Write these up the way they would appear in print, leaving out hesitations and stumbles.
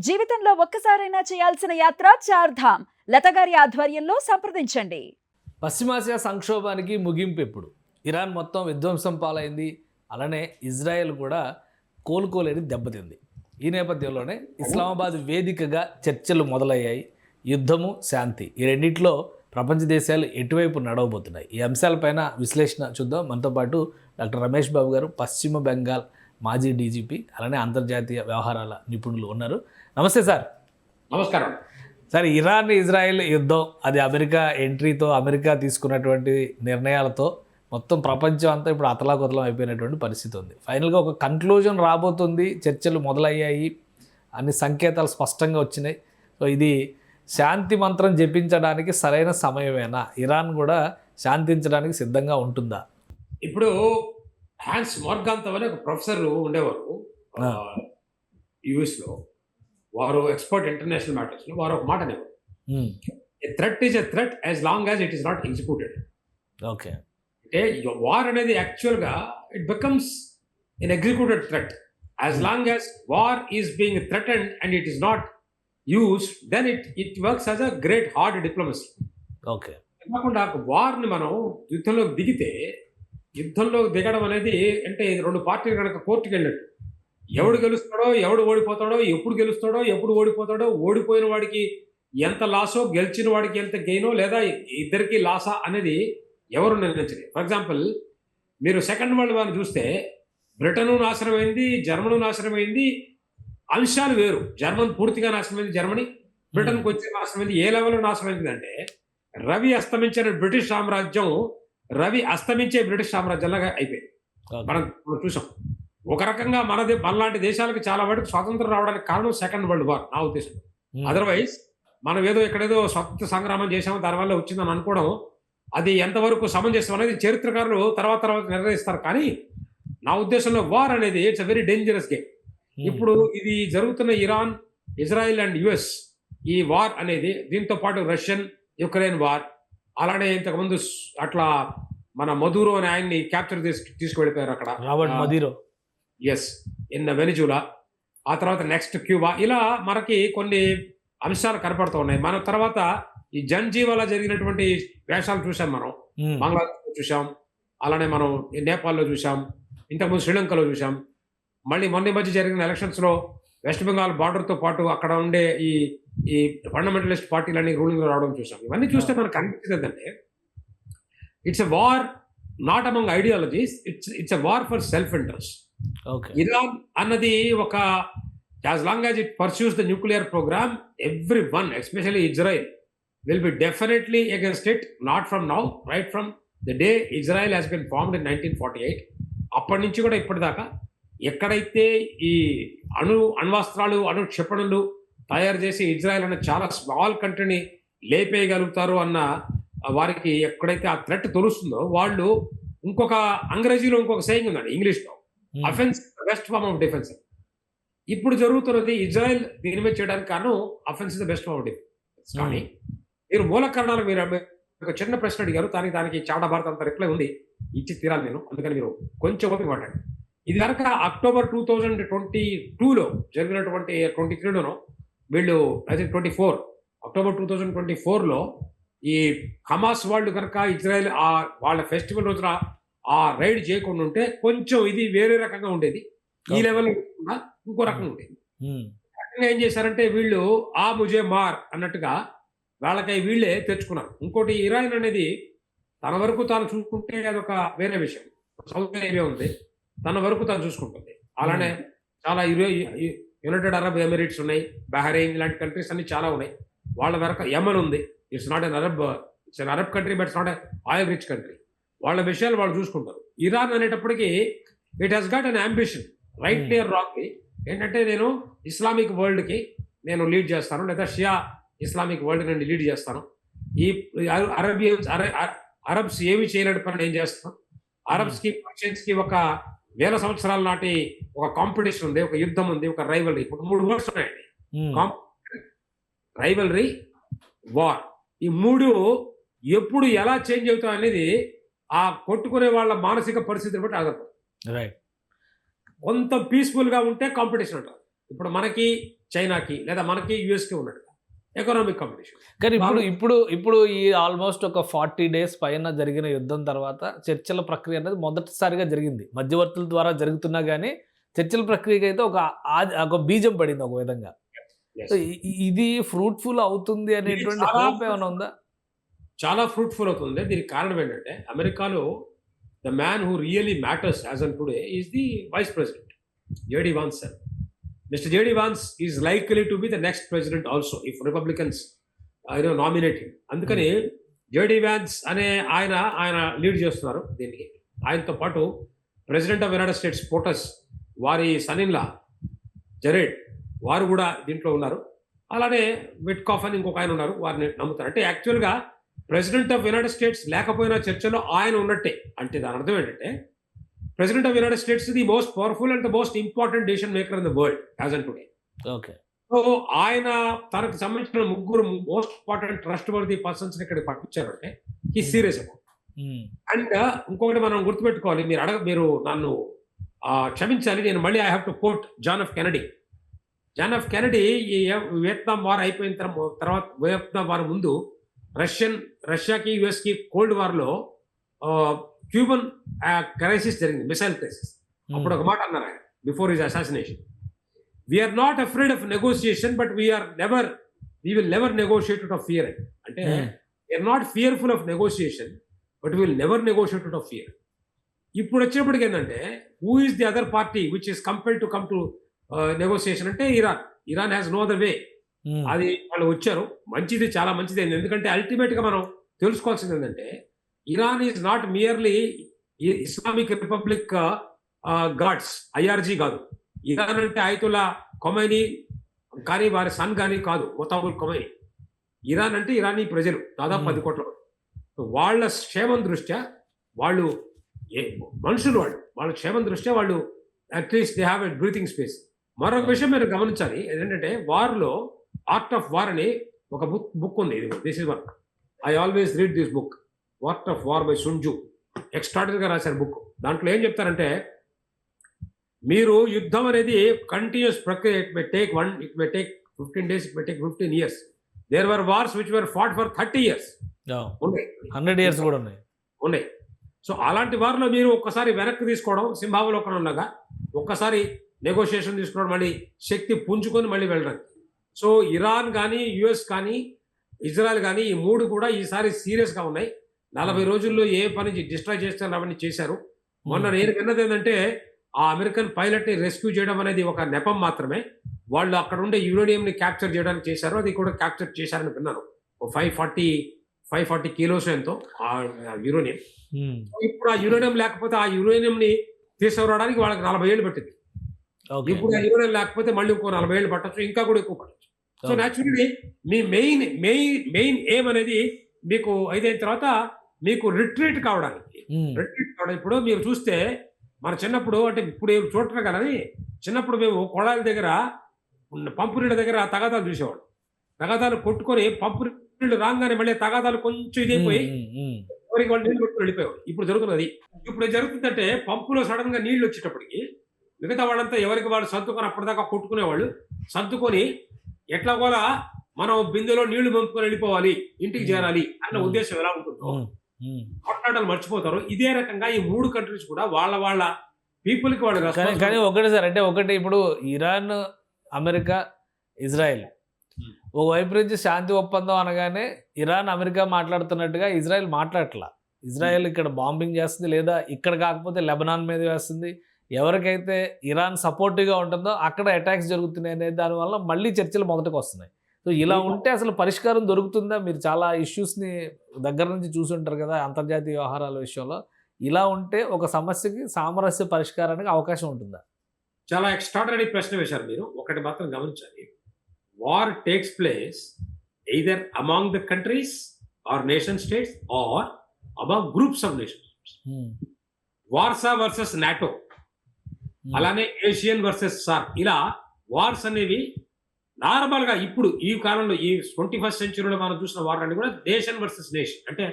జీవితంలో ఒక్కసారైనా చేయాల్సిన యాత్ర చార్ధామ్. లతగారి ఆధ్వర్యంలో సంప్రదించండి. పశ్చిమాసియా సంక్షోభానికి ముగింపు ఎప్పుడు? ఇరాన్ మొత్తం విధ్వంసం పాలైంది, అలానే ఇజ్రాయెల్ కూడా కోలుకోలేని దెబ్బతింది. ఈ నేపథ్యంలోనే ఇస్లామాబాద్ వేదికగా చర్చలు మొదలయ్యాయి. యుద్ధము, శాంతి, ఈ రెండింటిలో ప్రపంచ దేశాలు ఎటువైపు నడవబోతున్నాయి? ఈ అంశాలపైన విశ్లేషణ చూద్దాం. మనతో పాటు డాక్టర్ రమేష్ బాబు గారు, పశ్చిమ బెంగాల్ మాజీ డీజీపీ, అలానే అంతర్జాతీయ వ్యవహారాల నిపుణులు ఉన్నారు. నమస్తే సార్. నమస్కారం సార్, ఇరాన్ ఇజ్రాయెల్ యుద్ధం, అది అమెరికా ఎంట్రీతో, అమెరికా తీసుకున్నటువంటి నిర్ణయాలతో మొత్తం ప్రపంచం అంతా ఇప్పుడు అతలాకుతలం అయిపోయినటువంటి పరిస్థితి ఉంది. ఫైనల్గా ఒక కన్క్లూజన్ రాబోతుంది, చర్చలు మొదలయ్యాయి, అన్ని సంకేతాలు స్పష్టంగా వచ్చినాయి. సో ఇది శాంతి మంత్రం జపించడానికి సరైన సమయమేనా? ఇరాన్ కూడా శాంతించడానికి సిద్ధంగా ఉంటుందా? ఇప్పుడు హ్యాన్స్ మార్గాంత్ అనే ఒక ప్రొఫెసర్ ఉండేవారు యుఎస్ లో. వారు ఎక్స్పర్ట్ ఇంటర్నేషనల్ మ్యాటర్స్ లో వారు ఒక మాట అనేవారు, a threat is a threat as long as it is not executed. Okay, అంటే వార్ అనేది యాక్చువల్గా it becomes an executed threat. As long as war is being threatened and it is not used, then it works as a great hard diplomacy. Okay, కాకుండా వార్ని మనం యుద్ధంలోకి దిగితే, యుద్ధంలో దిగడం అనేది అంటే రెండు పార్టీలు కనుక కోర్టుకి వెళ్ళినట్టు. ఎవడు గెలుస్తాడో, ఎవడు ఓడిపోతాడో, ఎప్పుడు గెలుస్తాడో, ఎప్పుడు ఓడిపోతాడో, ఓడిపోయిన వాడికి ఎంత లాసో, గెలిచిన వాడికి ఎంత గెయినో, లేదా ఇద్దరికి లాసా అనేది ఎవరు నిర్ణయించలేదు. ఫర్ ఎగ్జాంపుల్, మీరు సెకండ్ వరల్డ్ వార్ చూస్తే బ్రిటను నాశనమైంది, జర్మనీ నాశనమైంది. అంశాలు వేరు. జర్మన్ పూర్తిగా నాశనమైంది, జర్మనీ. బ్రిటన్కి వచ్చే నాశనమైంది. ఏ లెవెల్లో నాశనమైంది అంటే, రవి అస్తమించిన బ్రిటిష్ సామ్రాజ్యం రవి అస్తమించే బ్రిటిష్ సామ్రాజ్యంలాగా అయిపోయింది. మనం చూసాం. ఒక రకంగా మనలాంటి దేశాలకు చాలా వరకు స్వాతంత్రం రావడానికి కారణం సెకండ్ వరల్డ్ వార్, నా ఉద్దేశం. అదర్వైజ్ మనం ఎక్కడేదో స్వాతంత్ర సంగ్రామం చేసామో దానివల్ల వచ్చిందని అనుకోవడం, అది ఎంతవరకు సమంజసం అనేది చరిత్రకారులు తర్వాత నిర్ణయిస్తారు. కానీ నా ఉద్దేశంలో వార్ అనేది it's a very dangerous game. ఇప్పుడు ఇది జరుగుతున్న ఇరాన్, ఇజ్రాయిల్ అండ్ యుఎస్ ఈ వార్ అనేది, దీంతో పాటు రష్యన్ యుక్రెయిన్ వార్, అలానే ఇంతకుముందు అట్లా మన మదూరో అని ఆయన్ని క్యాప్చర్ తీసుకువెళ్ళిపోయారు అక్కడ, Robert Maduro. Yes, in Venezuela. ఆ తర్వాత నెక్స్ట్ క్యూబా. ఇలా మనకి కొన్ని అంశాలు కనపడుతూ ఉన్నాయి. మన తర్వాత ఈ జన్జీవాలా జరిగినటువంటి వేషాలు చూసాం మనం. బంగ్లాదేశ్లో చూసాం, అలానే మనం నేపాల్లో చూసాం, ఇంతకుముందు శ్రీలంకలో చూసాం. మళ్ళీ మొన్న మధ్య జరిగిన ఎలక్షన్స్లో వెస్ట్ బెంగాల్ బార్డర్తో పాటు అక్కడ ఉండే ఈ ఫండమెంటలిస్ట్ పార్టీలన్నీ రూలింగ్ రావడం చూసాం. ఇవన్నీ చూస్తే మనకు అనిపించింది ఏంటంటే, it's a war not among ideologies, it's a war for self interest. Iran అన్నది ఒక, as long as it pursues the nuclear program, every one especially Israel will be definitely against it, not from now, right from the day Israel has been formed in 1948. అప్పటి నుంచి కూడా ఇప్పటిదాకా ఎక్కడైతే ఈ అణ్వాస్త్రాలు, అణు క్షిపణులు తయారు చేసి ఇజ్రాయెల్ అనే చాలా స్మాల్ కంట్రీని లేపేయగలుగుతారు అన్న వారికి ఎక్కడైతే ఆ థ్రెట్ తొలుస్తుందో, వాళ్ళు ఇంకొక అంగ్రేజీలో ఇంకొక సేయింగ్ ఉందండి, ఇంగ్లీష్లో, offence best form of defence. ఇప్పుడు జరుగుతున్నది ఇజ్రాయెల్ దీని మీద చేయడానికి కారణం offence is the best form of defence. కానీ మీరు మూల కారణాలు, మీరు ఒక చిన్న ప్రశ్న అడిగారు, దానికి చాలా భారత అంత రిప్లై ఉంది, ఇచ్చి తీరాలి నేను. అందుకని మీరు కొంచెం ఓపిక పడండి. ఇది కనుక అక్టోబర్ 2022లో జరిగినటువంటి 23లోనో వీళ్ళు, ఐ థింక్ 24 అక్టోబర్ 2024లో ఈ హమాస్ వాళ్ళు కనుక ఇజ్రాయెల్ వాళ్ళ ఫెస్టివల్ రోజున ఆ రైడ్ చేయకుండా ఉంటే కొంచెం ఇది వేరే రకంగా ఉండేది. ఈ లెవెల్ ఇంకో రకంగా ఉండేది. ఏం చేశారంటే వీళ్ళు ముజే మార్ అన్నట్టుగా వాళ్ళకి వీళ్ళే తెచ్చుకున్నారు. ఇంకోటి, ఇరాన్ అనేది తన వరకు తాను చూసుకుంటే అదొక వేరే విషయం. సౌదీ అరేబియా ఉంది, తన వరకు తాను చూసుకుంటుంది. అలానే చాలా యునైటెడ్ అరబ్ ఎమిరేట్స్ ఉన్నాయి, బహ్రెయిన్, ఇలాంటి కంట్రీస్ అన్ని చాలా ఉన్నాయి. వాళ్ళ వరకు యమన్ ఉంది. It's not an Arab, it's an Arab country, but it's not oil rich country. వాళ్ళ విషయాలు వాళ్ళు చూసుకుంటారు. ఇరాన్ అనేటప్పటికీ it has got an ambition, right near rock, ఏంటంటే నేను ఇస్లామిక్ వరల్డ్కి నేను లీడ్ చేస్తాను, లేదా షియా ఇస్లామిక్ వరల్డ్ నేను లీడ్ చేస్తాను. ఈ అరబ్స్ ఏమి చేయలేని పని నేను చేస్తాను. అరబ్స్కి, పర్షియన్స్కి ఒక 1000 సంవత్సరాల నాటి ఒక కాంపిటీషన్ ఉంది, ఒక యుద్ధం ఉంది, ఒక రైవలరీ. ఇప్పుడు 3 వర్డ్స్ ఉన్నాయండి, రైవలరీ, వార్. ఈ 3 ఎప్పుడు ఎలా చేంజ్ అవుతాయి అనేది ఆ కొట్టుకునే వాళ్ళ మానసిక పరిస్థితిని బట్టి ఆధారపడుతుంది. రైట్. కొంత పీస్ఫుల్గా ఉంటే కాంపిటీషన్ అంటారు, ఇప్పుడు మనకి చైనాకి లేదా మనకి యుఎస్కి ఉన్నట్టుగా ఎకనామిక్ కాంపిటీషన్. కానీ ఇప్పుడు ఈ ఆల్మోస్ట్ ఒక 40 డేస్ పైన జరిగిన యుద్ధం తర్వాత చర్చల ప్రక్రియ అనేది మొదటిసారిగా జరిగింది. మధ్యవర్తుల ద్వారా జరుగుతున్నా కానీ చర్చల ప్రక్రియకి అయితే ఒక బీజం పడింది ఒక విధంగా. సో ఇది ఫ్రూట్ఫుల్ అవుతుంది అనేటువంటి చాలా హోప్ ఏమైనా ఉందా? చాలా ఫ్రూట్ఫుల్ అవుతుంది. దీనికి కారణం ఏంటంటే అమెరికాలో the man who really matters as on today is the vice president J D Vance sir. Mr. J.D. Vance is likely to be the next president also if Republicans nominate him. అందుకని JD Vance అనే ఆయన lead చేస్తున్నారు దీనికి. ఆయనతో పాటు president of United states పోటస్ వారి సన్-ఇన్-లా జెరెడ్ వారు కూడా దీంట్లో ఉన్నారు. అలానే విట్కాఫ్ అని ఇంకొక ఆయన ఉన్నారు, వారిని నమ్ముతారు. అంటే యాక్చువల్గా ప్రెసిడెంట్ ఆఫ్ యునైటెడ్ స్టేట్స్ లేకపోయినా చర్చలో ఆయన ఉన్నట్టే. అంటే దాని అర్థం ఏంటంటే president of United states the most powerful and the most important decision maker in the world as on today. Okay. So ఆయన తనకు సంబంధించిన ముగ్గురు most important trust worthy persons ఇక్కడ పంపించారంటే ఈ సీరియస్ అబౌట్. అండ్ ఇంకొకటి మనం గుర్తుపెట్టుకోవాలి, మీరు నన్ను క్షమించాలి, నేను మళ్ళీ I have to quote John F Kennedy. John F Kennedy ఈ వియత్నాం వార్ అయిపోయిన తర్వాత వియత్నాం వార్ ముందు రష్యాకి యుఎస్కి కోల్డ్ వార్లో క్యూబన్ క్రైసిస్ జరిగింది, మిసైల్ క్రైసిస్. అప్పుడు ఒక మాట అన్నారు ఆయన before his assassination, we are not afraid of negotiation but we will never negotiate out of fear. అంటే we are not fearful of negotiation but will never negotiate out of fear. ఇప్పుడు వచ్చేప్పటికి ఏంటంటే who is the other party which is compelled to come to negotiation అంటే Iran has no other way. అది వాళ్ళు వచ్చారు, మంచిది, చాలా మంచిది. ఎందుకంటే అల్టిమేట్ గా మనం తెలుసుకోవాల్సింది ఏంటంటే Iran is not merely Islamic Republic guards, IRG కాదు. ఇరాన్ అంటే అయతుల్లా ఖొమైనీ కానీ వారి సన్ కానీ కాదు, మొతాబుల్ ఖొమైనీ. ఇరాన్ అంటే ఇరానీ ప్రజలు దాదాపు 10 కోట్ల మంది. వాళ్ళ క్షేమం దృష్ట్యా వాళ్ళు మనుషులు వాళ్ళ క్షేమం దృష్ట్యా వాళ్ళు at least they have a breathing space. మరొక విషయం మీరు గమనించాలి ఏంటంటే వార్లో ఆర్ట్ ఆఫ్ వార్ అని ఒక బుక్ ఉంది. This is one I always read this book, art of war by సున్ త్జు. ఎక్స్ట్రాడనరీగా రాశారు బుక్. దాంట్లో ఏం చెప్తారంటే మీరు యుద్ధం అనేది కంటిన్యూస్ ప్రక్రియ. It may take 15 days, it may take 15 years. There were wars which were fought for 30 years. ఉన్నాయి, 100 years కూడా ఉన్నాయి. సో అలాంటి వారిలో మీరు ఒక్కసారి వెనక్కి తీసుకోవడం, సింహావలోకనం లాగా ఒక్కసారి నెగోషియేషన్ తీసుకోవడం, మళ్ళీ శక్తి పుంజుకొని మళ్ళీ వెళ్ళడం. సో ఇరాన్ కానీ యుఎస్ కానీ ఇజ్రాయెల్ కానీ ఈ మూడు కూడా ఈసారి సీరియస్గా ఉన్నాయి. 40 రోజుల్లో ఏ పని డిస్ట్రాయ్ చేస్తారు అవన్నీ చేశారు. మొన్న నేను విన్నది ఏంటంటే ఆ అమెరికన్ పైలట్ని రెస్క్యూ చేయడం అనేది ఒక నెపం మాత్రమే. వాళ్ళు అక్కడ ఉండే యురేనియంని క్యాప్చర్ చేయడానికి చేశారు, అది కూడా క్యాప్చర్ చేశారని విన్నాను. 540 కిలోస్ ఎంతో ఆ యురేనియం. ఇప్పుడు ఆ యురేనియం లేకపోతే ఆ యురేనియంని తీసుకురావడానికి వాళ్ళకి 40 ఏళ్ళు పట్టింది. ఇప్పుడు ఆ యురేనియం లేకపోతే మళ్ళీ ఇంకో 40 ఏళ్ళు పట్టచ్చు, ఇంకా కూడా ఎక్కువ పట్టచ్చు. సో న్యాచురల్లీ మీ మెయిన్ ఎయిమ్ అనేది మీకు అయిన తర్వాత మీకు రిట్రీట్ కావడానికి. ఇప్పుడు మీరు చూస్తే మన చిన్నప్పుడు, అంటే ఇప్పుడు ఏం చూడటం కానీ చిన్నప్పుడు మేము కొళాయిల దగ్గర పంపు నీళ్ళ దగ్గర తగాదాలు చూసేవాడు. తగాదాలు కొట్టుకొని పంపు నీళ్ళు రాగానే మళ్ళీ తగాదాలు కొంచెం ఇదైపోయి ఎవరికి వాళ్ళు నీళ్ళు కొట్టుకుని వెళ్ళిపోయేవాడు. ఇప్పుడు జరుగుతున్నది. ఇప్పుడు ఏం జరుగుతుందంటే పంపులో సడన్ గా నీళ్లు వచ్చేటప్పటికి మిగతా వాళ్ళంతా ఎవరికి వాళ్ళు సర్దుకొని అప్పటిదాకా కొట్టుకునేవాళ్ళు సర్దుకొని ఎట్లా కూడా మనం బిందెలో నీళ్లు పంపుకొని వెళ్ళిపోవాలి, ఇంటికి చేరాలి అన్న ఉద్దేశం ఎలా ఉంటుందో కొట్లాటలు మర్చిపోతారు. ఇదే రకంగా ఈ 3 కంట్రీస్ కూడా వాళ్ళ పీపుల్ కి వాళ్ళు. కానీ ఒకటి సార్, అంటే ఒకటి ఇప్పుడు ఇరాన్, అమెరికా, ఇజ్రాయెల్ ఓవైపు నుంచి శాంతి ఒప్పందం అనగానే ఇరాన్, అమెరికా మాట్లాడుతున్నట్టుగా ఇజ్రాయెల్ మాట్లాడట్లా. ఇజ్రాయెల్ ఇక్కడ బాంబింగ్ చేస్తుంది, లేదా ఇక్కడ కాకపోతే లెబనాన్ మీద వేస్తుంది. ఎవరికైతే ఇరాన్ సపోర్టివ్గా ఉంటుందో అక్కడ అటాక్స్ జరుగుతున్నాయి అనే దానివల్ల మళ్ళీ చర్చలు మొదటికి వస్తున్నాయి. సో ఇలా ఉంటే అసలు పరిష్కారం దొరుకుతుందా? మీరు చాలా ఇష్యూస్ని దగ్గర నుంచి చూసి ఉంటారు కదా అంతర్జాతీయ వ్యవహారాల విషయంలో. ఇలా ఉంటే ఒక సమస్యకి సామరస్య పరిష్కారానికి అవకాశం ఉంటుందా? చాలా ఎక్స్ట్రాడనరీ ప్రశ్న వేశారు మీరు. ఒకటి మాత్రం గమనించాలి, war takes place either among the countries or nation states or among groups of nation states. Warsaw versus NATO, అలానే ఏషియన్ వర్సెస్ సార్క్, ఇలా వార్స్ అనేవి నార్మల్ గా ఇప్పుడు ఈ కాలంలో ఈ 21st centuryలో మనం చూసిన వార్ అన్ని కూడా నేషన్ వర్సెస్ నేషన్, అంటే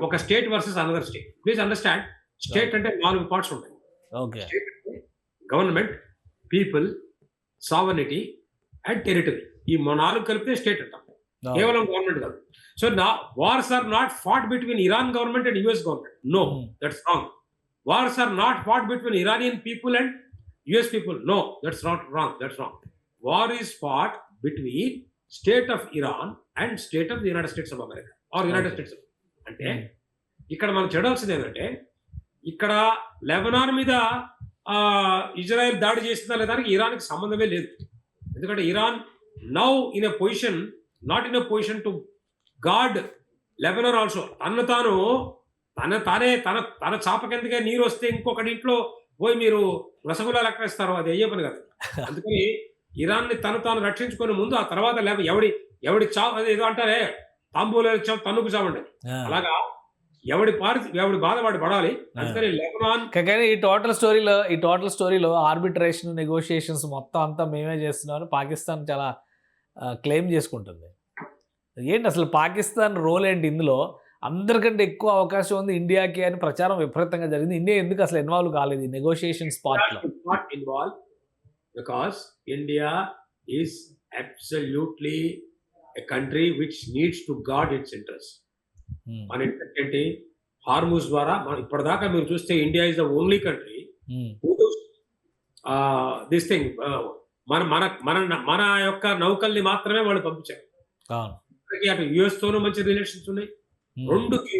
ఒక state versus another state. Please understand, state అంటే 4 పార్ట్స్ ఉంటాయి. Government, people, sovereignty and territory. ఈ 4 కలిపితే స్టేట్ అంటాం, కేవలం గవర్నమెంట్ కాదు. సో నా wars are not fought between Iran government and US government. No, that's wrong. Wars are not fought between Iranian people and US people. No, that's not wrong. That's wrong. War is fought between state of Iran and state of the United States of America or United States. అంటే ఇక్కడ మనం చూడాల్సింది ఏంటంటే, ఇక్కడ Lebanon మీద Israel దాడి చేస్తుందా లేదా ఇరాన్కి సంబంధమే లేదు. ఎందుకంటే Iran now in a position, not in a position to God Lebanon also. తన చాప కిందకే నీరు వస్తే ఇంకొకటి ఇంట్లో పోయి మీరు రసగుల్లా లెక్క ఇస్తారు, అది అయ్యే పని కాదు. అందుకని ఇరాన్ని తాను రక్షించుకునే ముందు, ఆ తర్వాత ఎవడి చావు ఏదో అంటారే, తాంబూల చావు తన్నుకు చావండి, అలాగా ఎవడి బాధ వాడు పడాలి. అందుకని లెబనాన్ కానీ ఈ టోటల్ స్టోరీలో ఆర్బిట్రేషన్, నెగోషియేషన్స్ మొత్తం అంతా మేమే చేస్తున్నామని పాకిస్తాన్ చాలా క్లెయిమ్ చేసుకుంటుంది. ఏంటి అసలు పాకిస్తాన్ రోల్ ఏంటి ఇందులో? అందరికంటే ఎక్కువ అవకాశం ఉంది ఇండియాకి అని ప్రచారం విపరీతంగా జరిగింది. ఇండియా ఎందుకు అసలు ఇన్వాల్వ్ కాలేదు ఈ నెగోషియేషన్స్ పార్ట్లో? Not involve because India is absolutely a country which needs to guard its interest. మన ఏంటంటే హార్మూజ్ ద్వారా మనం ఇప్పటిదాకా మీరు చూస్తే India is the only country this thing మన మన మన మన యొక్క నౌకల్ని మాత్రమే వాళ్ళు పంపించారు. అటు యుఎస్ తోనూ మంచి రిలేషన్స్ ఉన్నాయి.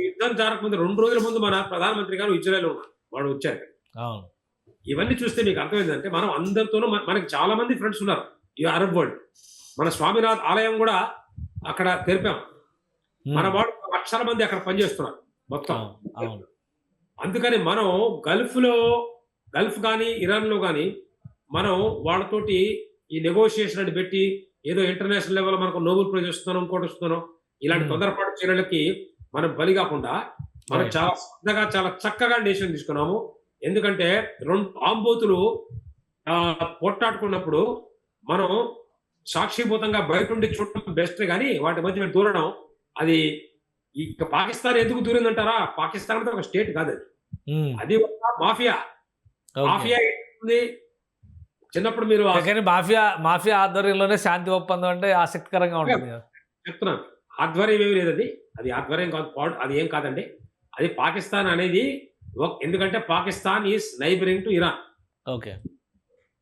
యుద్ధం జరగకముందు 2 రోజుల ముందు మన ప్రధానమంత్రి గారు ఇజ్రాయెల్ ఉన్నారు, వాడు వచ్చారు. ఇవన్నీ చూస్తే మీకు అర్థమైందంటే మనం అందరితోనూ మనకి చాలా మంది ఫ్రెండ్స్ ఉన్నారు ఈ అరబ్ వరల్డ్. మన స్వామినాథ్ ఆలయం కూడా అక్కడ తెరిపాం. మన వాడు లక్షల మంది అక్కడ పనిచేస్తున్నారు మొత్తం. అందుకని మనం గల్ఫ్ కానీ ఇరాన్ లో కానీ మనం వాళ్ళతోటి ఈ నెగోషియేషన్ అని పెట్టి ఏదో ఇంటర్నేషనల్ లెవెల్ మనకు నోబెల్ ప్రైజ్ వస్తున్నాం, ఇంకోటి వస్తున్నాం, ఇలాంటి తొందరపాటు చర్యలకి మనం బలి కాకుండా మనం చాలా శ్రద్ధగా చాలా చక్కగా డెసిషన్ తీసుకున్నాము. ఎందుకంటే 2 ఆంబోతులు పొట్టాడుకున్నప్పుడు మనం సాక్షిభూతంగా బయట ఉండి చూడటం బెస్ట్, కానీ వాటి మధ్య దూరడం అది ఇక పాకిస్తాన్ ఎందుకు దూరిందంటారా? పాకిస్తాన్ అంటే ఒక స్టేట్ కాదు, అది ఒక మాఫియా. మాఫియా ఏంటి? చిన్నప్పుడు మీరు మాఫియా ఆధ్వర్యంలోనే శాంతి ఒప్పందం అంటే ఆసక్తికరంగా ఉంటుంది. చెప్తున్నాను, ఆధ్వర్యం ఏమి లేదు, అది ఆధ్వర్యం కాదు, అది ఏం కాదండి. అది పాకిస్తాన్ అనేది ఎందుకంటే Pakistan is neighbouring to Iran. Okay.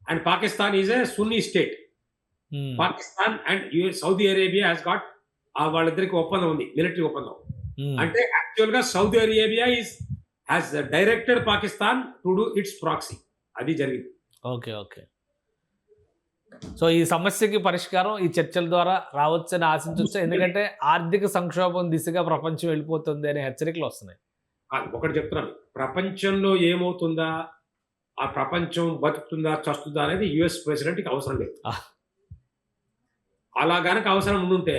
And Pakistan is a Sunni state. Pakistan and Saudi Arabia has got వాళ్ళిద్దరికి ఒప్పందం ఉంది, మిలిటరీ ఒప్పందం. అంటే యాక్చువల్ గా Saudi Arabia has directed Pakistan to do it's proxy. అది జరిగింది. ఓకే. సో ఈ సమస్యకి పరిష్కారం ఈ చర్చల ద్వారా రావచ్చని ఆశించవచ్చు. ఎందుకంటే ఆర్థిక సంక్షోభం దిశగా ప్రపంచం వెళ్ళిపోతుంది అనే హెచ్చరికలు వస్తున్నాయి. ఒకటి చెప్తున్నాను, ప్రపంచంలో ఏమవుతుందా, ఆ ప్రపంచం బతుకుతుందా చస్తుందా అనేది యుఎస్ ప్రెసిడెంట్కి అవసరం లేదు. అలా గనక అవసరం ఉండుంటే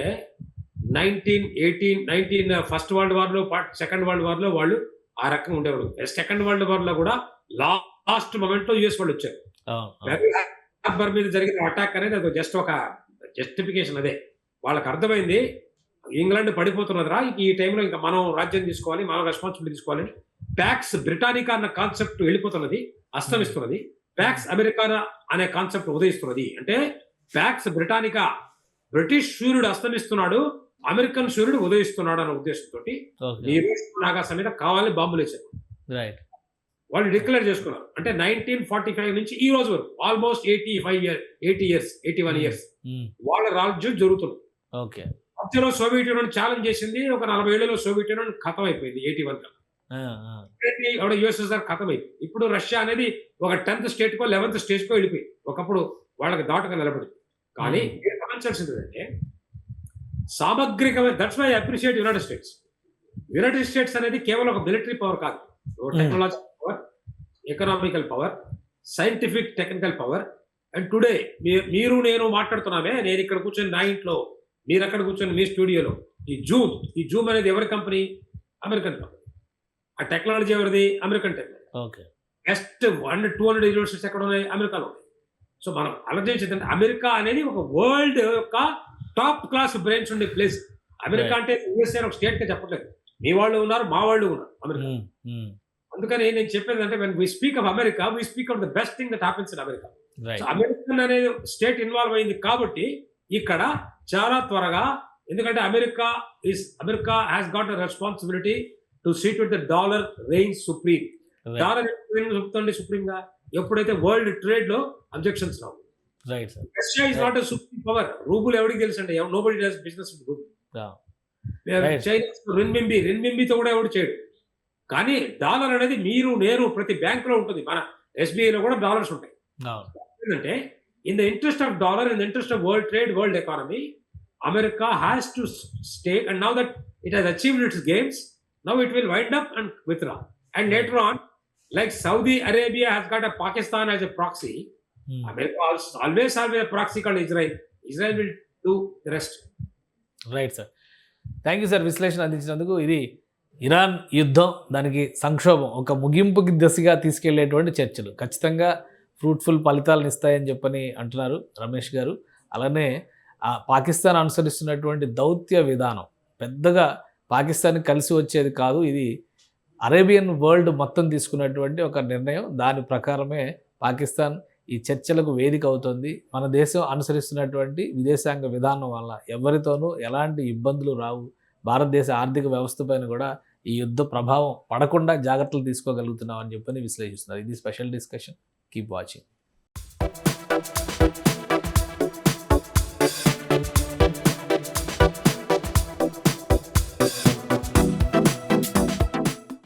1918 ఫస్ట్ వరల్డ్ వార్ లో, సెకండ్ వరల్డ్ వార్ లో వాళ్ళు ఆ రకంగా ఉండేవారు. సెకండ్ వరల్డ్ వార్ లో కూడా లాస్ట్ మొమెంట్ లో యుఎస్ వాళ్ళు వచ్చారు. అక్బర్ మీద జరిగిన అటాక్ అనేది అది జస్ట్ ఒక జస్టిఫికేషన్. అదే వాళ్ళకి అర్థమైంది, ఇంగ్లాండ్ పడిపోతున్నదిరా, ఈ టైంలో ఇంకా మనం రాజ్యం తీసుకోవాలి, మనం రెస్పాన్సిబిలిటీ తీసుకోవాలి. ప్యాక్స్ బ్రిటానికా అన్న కాన్సెప్ట్ వెళ్ళిపోతున్నది, అస్తమిస్తున్నది. ప్యాక్స్ అమెరికానా అనే కాన్సెప్ట్ ఉదయిస్తున్నది. అంటే ప్యాక్స్ బ్రిటానికా, బ్రిటిష్ సూర్యుడు అస్తమిస్తున్నాడు, అమెరికన్ సూర్యుడు ఉదయిస్తున్నాడు అనే ఉద్దేశంతో మీరు నాగాసా మీద కావాలని బాంబులు వేశారు. వాళ్ళు డిక్లేర్ చేసుకున్నారు. అంటే 1945 నుంచి ఈ రోజు వరకు ఆల్మోస్ట్ 81 ఇయర్స్ వాళ్ళ రాజ్యం జరుగుతుంది. మధ్యలో సోవియట్ యూనియన్ ఛాలెంజ్ చేసింది. ఒక 40 ఏళ్లలో సోవియట్ యూనియన్ ఖతం అయిపోయింది. 81 యుఎస్ఎస్ఆర్ ఖతం అయిపోయింది. ఇప్పుడు రష్యా అనేది ఒక 10th స్టేట్ కో 11th స్టేట్ కో వెళ్ళిపోయింది. ఒకప్పుడు వాళ్ళకి దాటుగా నిలబడింది. కానీ మీరు గమనించాల్సింది ఏంటంటే సామగ్రికమైన, that's why I appreciate United States. United States అనేది కేవలం ఒక మిలిటరీ పవర్ కాదు, technological power, economical power, scientific technical power. And today మీరు నేను మాట్లాడుతున్నామే, నేను ఇక్కడ కూర్చొని నా ఇంట్లో, మీరు అక్కడ కూర్చొని మీ స్టూడియోలో, ఈ జూమ్ అనేది ఎవరి కంపెనీ? American company. ఆ టెక్నాలజీ ఎవరిది? American technology. బెస్ట్ 100-200 యూనివర్సిటీస్ ఎక్కడ ఉన్నాయి? అమెరికాలో ఉన్నాయి. సో మనం ఆలోచించేదంటే అమెరికా అనేది ఒక వరల్డ్ యొక్క టాప్ క్లాస్ బ్రెయిన్స్ ఉండే ప్లేస్. అమెరికా అంటే యూఎస్ఏ ఒక స్టేట్ గా చెప్పట్లేదు. మీ వాళ్ళు ఉన్నారు, మా వాళ్ళు ఉన్నారు అమెరికా. అందుకని నేను చెప్పేది అంటే when we speak of America, we speak of the best thing that happens in America. Right. So American అనేది స్టేట్ ఇన్వాల్వ్ అయింది కాబట్టి ఇక్కడ చాలా త్వరగా, ఎందుకంటే America has got the responsibility to see to the dollar reign supreme. Dollar చెప్తుంది supreme గా ఎప్పుడైతే వరల్డ్ ట్రేడ్ లో అబ్జెక్షన్స్ రావు. Right sir. Russia is not a supreme power. Rouble ఎవరికి తెలుసు అండి? Nobody does business with rouble. Right. China రెన్మింబితో కూడా ఎవడు చేయడు. కానీ డాలర్ అనేది మీరు నేను ప్రతి బ్యాంక్ లో ఉంటుంది. మన ఎస్బీఐలో కూడా డాలర్స్ ఉంటాయి. ఏంటంటే in the interest of dollar, in the interest of world trade, world economy, America has to stay. And now that it has achieved it's games, now it will wind up and withdraw. And later on, like Saudi Arabia has got a Pakistan as a proxy, America always have a proxy called Israel. Israel will do the rest. Right sir. Thank you sir విశ్లేషణ అందించినందుకు. ఇది Iran యుద్ధం, దానికి సంక్షోభం ఒక ముగింపుకి దిశగా తీసుకెళ్లేటువంటి చర్చలు ఖచ్చితంగా ఫ్రూట్ఫుల్ ఫలితాలను ఇస్తాయని చెప్పని అంటున్నారు రమేష్ గారు. అలానే ఆ పాకిస్తాన్ అనుసరిస్తున్నటువంటి దౌత్య విధానం పెద్దగా పాకిస్తాన్కి కలిసి వచ్చేది కాదు. ఇది అరేబియన్ వరల్డ్ మొత్తం తీసుకున్నటువంటి ఒక నిర్ణయం. దాని ప్రకారమే పాకిస్తాన్ ఈ చర్చలకు వేదిక అవుతుంది. మన దేశం అనుసరిస్తున్నటువంటి విదేశాంగ విధానం వల్ల ఎవరితోనూ ఎలాంటి ఇబ్బందులు రావు. భారతదేశ ఆర్థిక వ్యవస్థ పైన కూడా ఈ యుద్ధ ప్రభావం పడకుండా జాగ్రత్తలు తీసుకోగలుగుతున్నాం అని చెప్పని విశ్లేషిస్తున్నారు. ఇది స్పెషల్ డిస్కషన్. Keep watching.